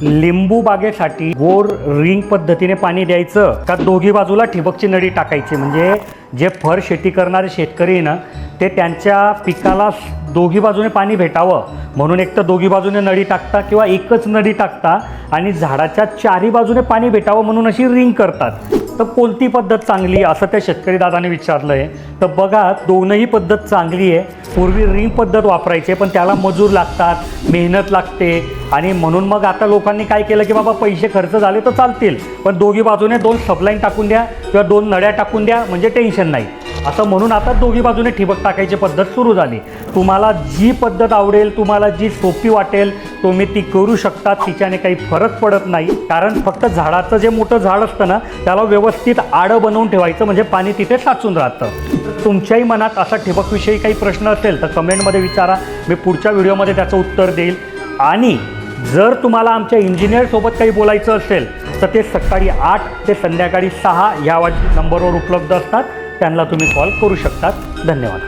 लिंबू बागेसाठी bore ring पद्धतीने पाणी द्यायचं का दोघी बाजूला ठिबकची नळी टाकायची? म्हणजे जे फर शेती करणारे शेतकरी ना ते त्यांच्या पिकाला दोघी बाजूने पाणी भेटावं म्हणून एक तर दोघी बाजूने नळी टाकता किंवा एकच नळी टाकता आणि झाडाच्या चारी बाजूने पाणी भेटावं म्हणून अशी रिंग करतात. तर कोणती पद्धत चांगली असं त्या शेतकरी दादाने विचारलं आहे. तर बघा, दोनही पद्धत चांगली आहे. पूर्वी रिंग पद्धत वापरायचे पण त्याला मजूर लागतात, मेहनत लागते आणि म्हणून मग आता लोकांनी काय केलं की बाबा पैसे खर्च झाले तर चालतील पण दोघी बाजूने 2 सबलाईन टाकून द्या किंवा 2 नळ्या टाकून द्या म्हणजे टेन्शन नाही असं म्हणून आता दोघी बाजूने ठिबक टाकायची पद्धत सुरू झाली. तुम्हाला जी पद्धत आवडेल, तुम्हाला जी सोपी वाटेल तुम्ही ती करू शकता. तिच्याने काही फरक पडत नाही कारण फक्त झाडाचं जे मोठं झाड असतं ना त्याला व्यवस्थित आडं बनवून ठेवायचं म्हणजे पाणी तिथे साचून राहतं. तुमच्याही मनात असा ठिबकविषयी काही प्रश्न असेल तर कमेंटमध्ये विचारा. मी पुढच्या व्हिडिओमध्ये त्याचं उत्तर देईल. आणि जर तुम्हाला आमच्या इंजिनियरसोबत काही बोलायचं असेल तर ते सकाळी 8 ते संध्याकाळी 6 ह्या नंबरवर उपलब्ध असतात. त्यांना तुम्ही कॉल करू शकतात. धन्यवाद.